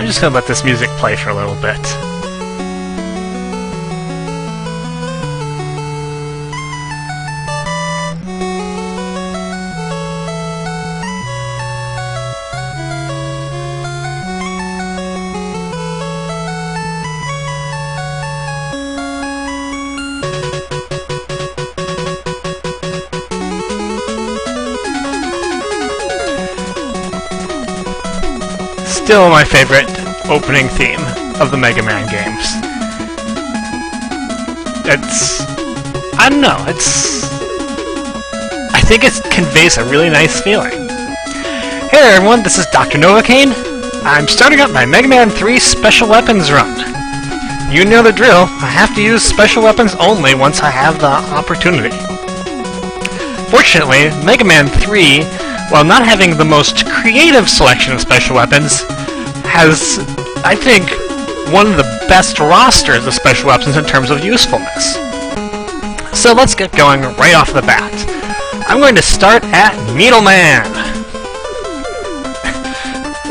I'm just gonna let this music play for a little bit. Still my favorite opening theme of the Mega Man games. I don't know, I think it conveys a really nice feeling. Hey there everyone, this is Dr. Novocaine. I'm starting up my Mega Man 3 Special Weapons run. You know the drill, I have to use special weapons only once I have the opportunity. Fortunately, Mega Man 3, while not having the most creative selection of special weapons, has, I think, one of the best rosters of special weapons in terms of usefulness. So let's get going right off the bat. I'm going to start at Needleman,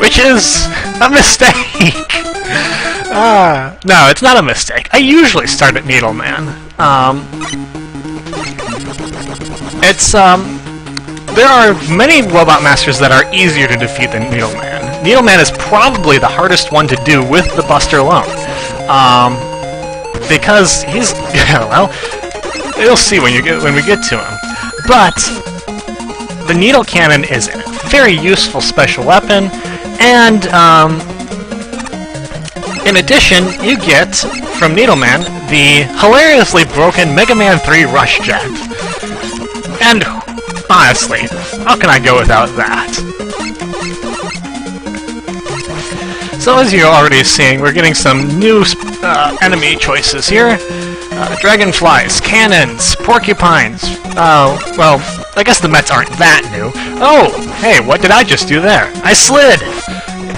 which is a mistake. No, it's not a mistake. I usually start at Needleman. There are many Robot Masters that are easier to defeat than Needleman. Needleman is probably the hardest one to do with the Buster alone. Because he's... well, you'll see when we get to him. But the Needle Cannon is a very useful special weapon, and in addition, you get, from Needleman, the hilariously broken Mega Man 3 Rush Jet. And honestly, how can I go without that? So as you're already seeing, we're getting some new enemy choices here. Dragonflies, cannons, porcupines. Well, I guess the Mets aren't that new. Oh, hey, what did I just do there? I slid!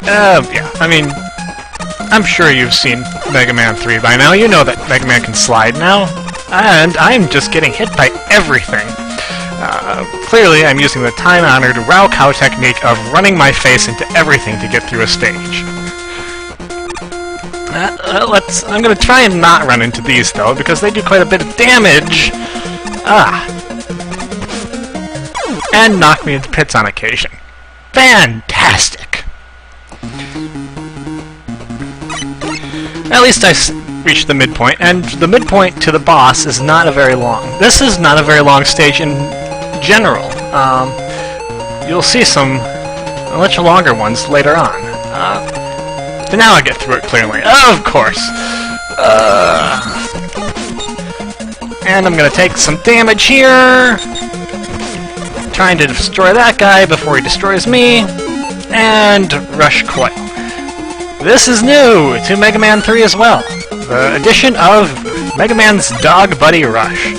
Yeah, I mean, I'm sure you've seen Mega Man 3 by now. You know that Mega Man can slide now. And I'm just getting hit by everything. Clearly, I'm using the time-honored Raocow technique of running my face into everything to get through a stage. I'm gonna try and not run into these, though, because they do quite a bit of damage. And knock me into pits on occasion. Fantastic! At least I reached the midpoint, and the midpoint to the boss is not a very long. This is not a very long stage in general. You'll see some much longer ones later on. But now I get through it clearly. Of course! And I'm gonna take some damage here. Trying to destroy that guy before he destroys me. And Rush Coil. This is new to Mega Man 3 as well. The addition of Mega Man's Dog Buddy Rush.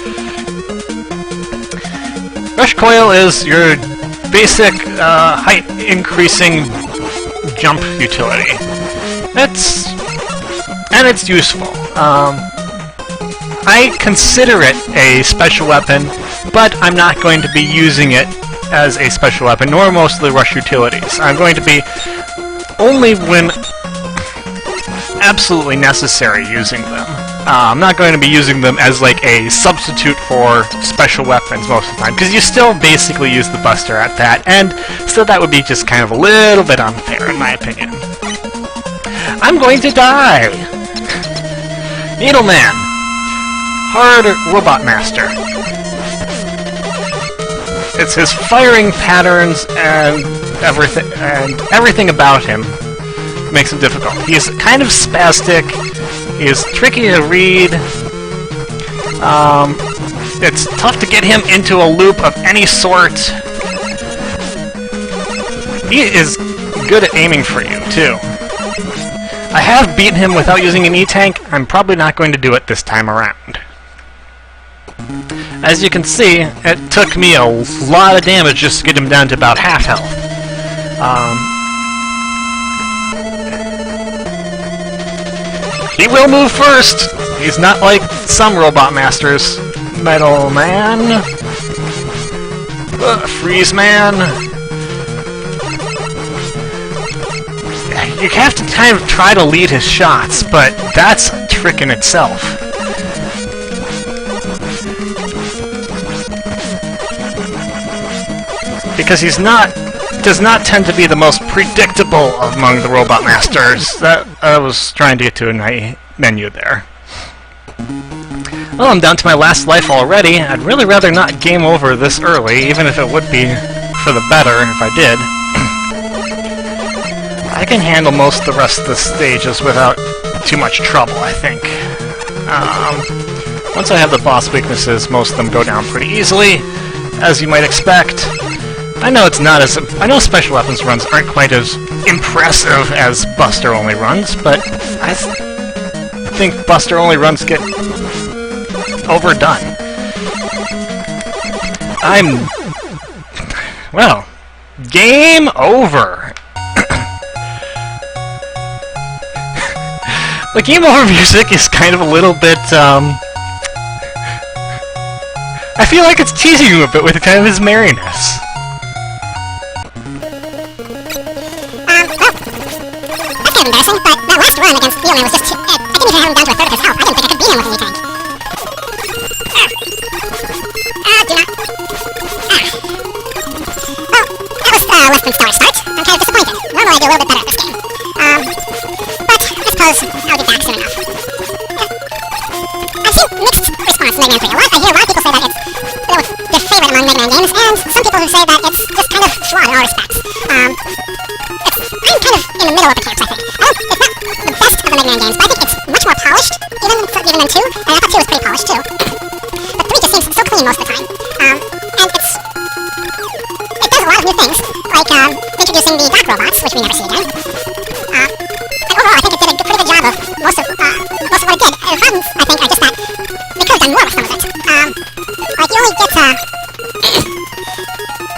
Rush Coil is your basic height increasing jump utility. It's useful. I consider it a special weapon, but I'm not going to be using it as a special weapon, nor most of the Rush utilities. I'm going to be only when absolutely necessary using them. I'm not going to be using them as like a substitute for special weapons most of the time, because you still basically use the Buster at that, and still that would be just kind of a little bit unfair in my opinion. I'm going to die! Needleman! Hard Robot Master. It's his firing patterns and everything about him makes him difficult. He's kind of spastic, he is tricky to read, it's tough to get him into a loop of any sort. He is good at aiming for you, too. I have beaten him without using an E-Tank. I'm probably not going to do it this time around. As you can see, it took me a lot of damage just to get him down to about half health. He will move first! He's not like some Robot Masters. Metal Man. Freeze Man. you have to kind of try to lead his shots, but that's a trick in itself. Because does not tend to be the most predictable among the Robot Masters. That I was trying to get to a menu there. Well, I'm down to my last life already. I'd really rather not game over this early, even if it would be for the better if I did. I can handle most of the rest of the stages without too much trouble, I think. Once I have the boss weaknesses, most of them go down pretty easily, as you might expect. I know I know special weapons runs aren't quite as impressive as Buster-only runs, but I think Buster-only runs get overdone. Well, game over! The game over music is kind of a little bit, I feel like it's teasing you a bit with kind of his merriness. That's kind of embarrassing, but that last run against Needleman was just too... I didn't even have him down to a third of his health. I didn't think I could beat him with a U-tank. Do not... Well, that was less than stellar start. I'm kind of disappointed. Normally I do a little bit better at this game. But I suppose I'll be back soon enough. I've seen mixed response to Mega Man 3. I hear a lot of people say that it's their favorite among Mega Man games, and some people who say that it's just kind of flawed in all respects. I'm kind of in the middle of the camps, I think. It's not the best of the Mega Man games, but I think it's much more polished, even than 2, and I thought 2 was pretty polished too. But 3 just seems so clean most of the time. And it does a lot of new things, like introducing the Dark Robots, which we never see again. And overall, I think it did a pretty good job of most of what it did. The problems, I think, are just that they could have done more with some of it. Like, you only get,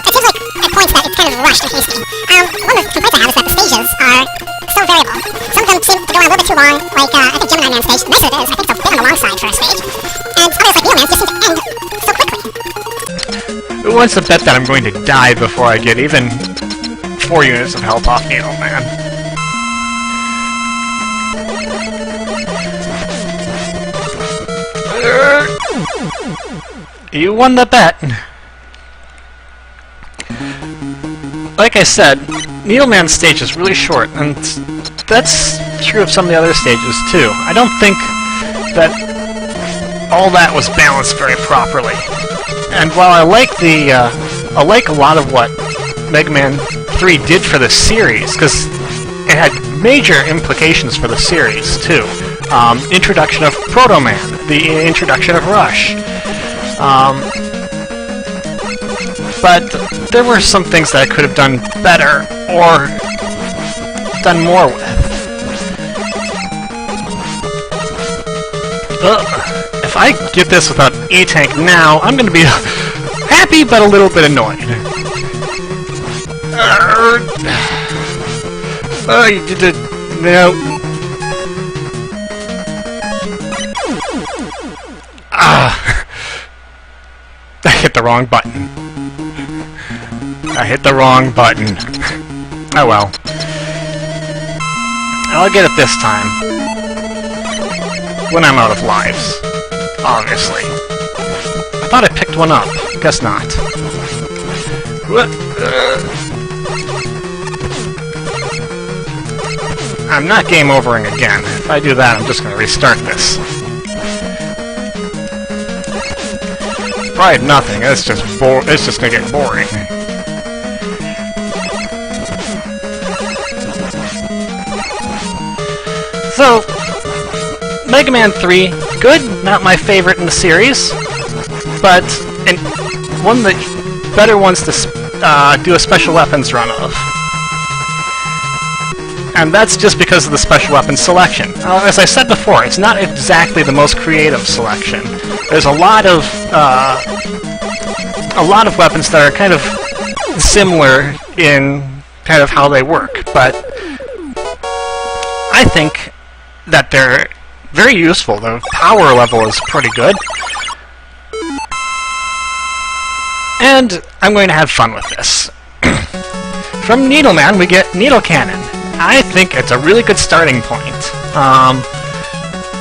it seems like at points that it's kind of rushed and hasty. One of the complaints I have is that the stages are so variable. Some of them seem to go on a little bit too long, like, I think Gemini Man's stage, nicer it is, I think it's a bit on the long side for a stage. And others like Needleman's just seem to end so quickly. Who wants to bet that I'm going to die before I get even 4 units of health off Needleman? You won the bet! Like I said, Needleman's stage is really short, and that's true of some of the other stages too. I don't think that all that was balanced very properly. And while I like I like a lot of what Mega Man 3 did for the series, because it had major implications for the series too. Introduction of Proto Man, the introduction of Rush. But there were some things that I could have done better, or done more with. If I get this without E-Tank now, I'm going to be happy but a little bit annoyed. You did it. No. I hit the wrong button. I hit the wrong button. Oh well. I'll get it this time. When I'm out of lives. Obviously. I thought I picked one up. Guess not. I'm not game overing again. If I do that, I'm just going to restart this. Probably nothing. It's just going to get boring. So, Mega Man 3, good, not my favorite in the series, but one of the better ones to do a special weapons run of. And that's just because of the special weapons selection. As I said before, it's not exactly the most creative selection. There's a lot of weapons that are kind of similar in kind of how they work, but I think that they're very useful. The power level is pretty good. And I'm going to have fun with this. From Needleman, we get Needle Cannon. I think it's a really good starting point.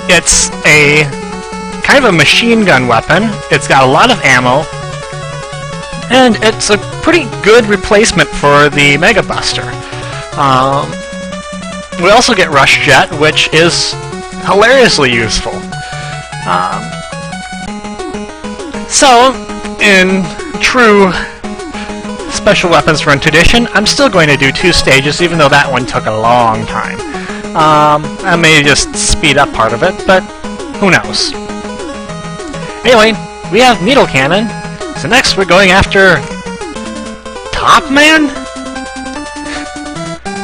It's a kind of a machine gun weapon. It's got a lot of ammo, and it's a pretty good replacement for the Mega Buster. We also get Rush Jet, which is hilariously useful. So, in true Special Weapons Run tradition, I'm still going to do 2 stages, even though that one took a long time. I may just speed up part of it, but who knows. Anyway, we have Needle Cannon, so next we're going after Topman?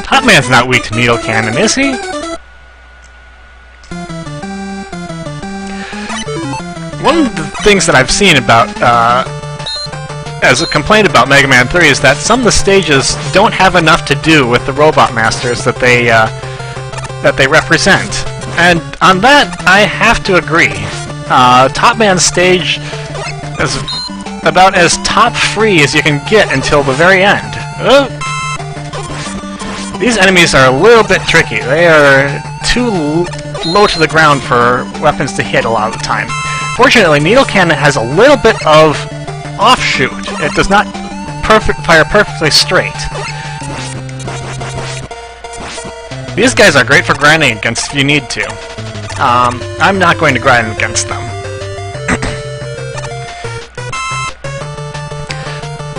Topman's not weak to Needle Cannon, is he? One of the things that I've seen about, as a complaint about Mega Man 3 is that some of the stages don't have enough to do with the Robot Masters that they represent. And on that, I have to agree. Topman's stage is about as top-free as you can get until the very end. These enemies are a little bit tricky. They are too low to the ground for weapons to hit a lot of the time. Fortunately, Needle Cannon has a little bit of offshoot. It does not fire perfectly straight. These guys are great for grinding against if you need to. I'm not going to grind against them.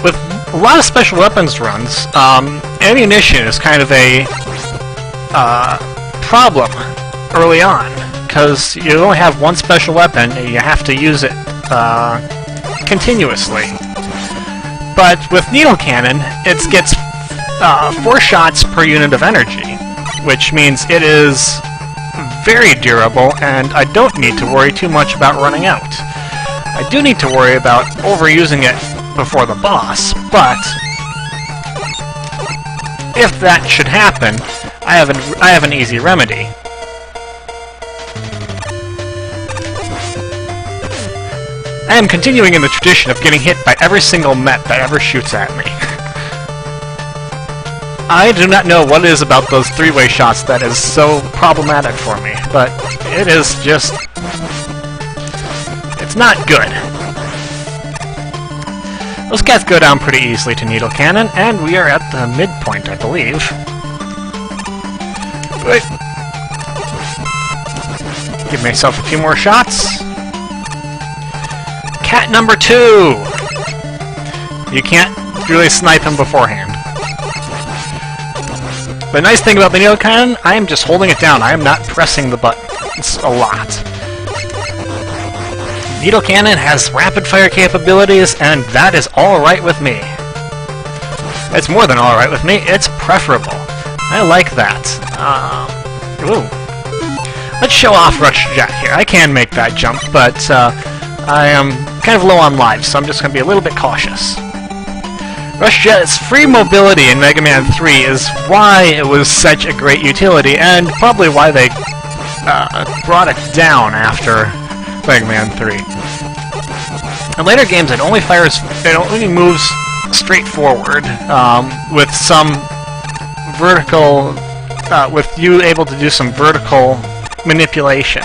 With a lot of special weapons runs, ammunition is kind of a problem early on, because you only have one special weapon and you have to use it continuously. But with Needle Cannon, it gets 4 shots per unit of energy, which means it is very durable, and I don't need to worry too much about running out. I do need to worry about overusing it before the boss, but if that should happen, I have an easy remedy. I am continuing in the tradition of getting hit by every single Met that ever shoots at me. I do not know what it is about those 3-way shots that is so problematic for me, but it is just... it's not good. Those guys go down pretty easily to Needle Cannon, and we are at the midpoint, I believe. Wait. Give myself a few more shots. Cat number 2! You can't really snipe him beforehand. The nice thing about the Needle Cannon, I am just holding it down. I am not pressing the buttons a lot. Needle Cannon has rapid fire capabilities, and that is alright with me. It's more than alright with me, it's preferable. I like that. Let's show off Rush Jet here. I can make that jump, but I am kind of low on lives, so I'm just going to be a little bit cautious. Rush Jet's free mobility in Mega Man 3 is why it was such a great utility, and probably why they brought it down after Mega Man 3. In later games, it only moves straight forward, with some vertical, with you able to do some vertical manipulation.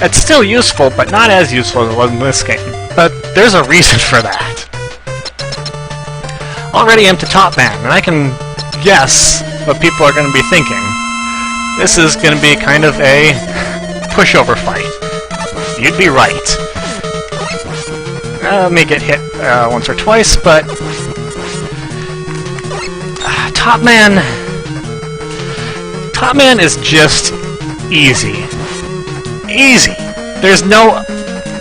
It's still useful, but not as useful as it was in this game. But there's a reason for that. Already I'm to Topman, and I can guess what people are going to be thinking. This is going to be kind of a pushover fight. You'd be right. I may get hit once or twice, but... Topman is just easy. Easy! There's no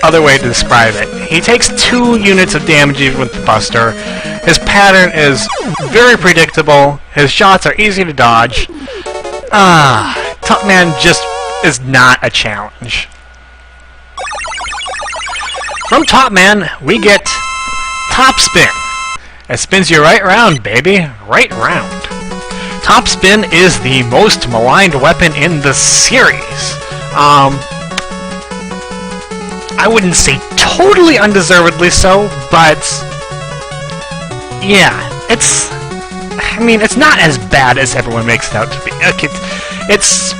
other way to describe it. He takes 2 units of damage even with the Buster. His pattern is very predictable. His shots are easy to dodge. Topman just is not a challenge. From Topman, we get Top Spin. It spins you right round, baby. Right round. Top Spin is the most maligned weapon in the series. I wouldn't say totally undeservedly so, but... yeah, it's... I mean, it's not as bad as everyone makes it out to be. Okay, its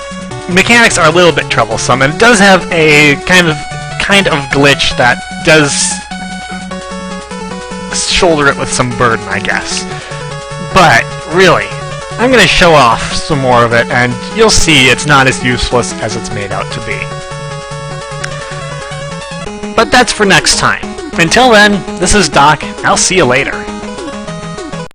mechanics are a little bit troublesome, and it does have a kind of glitch that does shoulder it with some burden, I guess. But really, I'm going to show off some more of it, and you'll see it's not as useless as it's made out to be. But that's for next time. Until then, this is Doc. I'll see you later.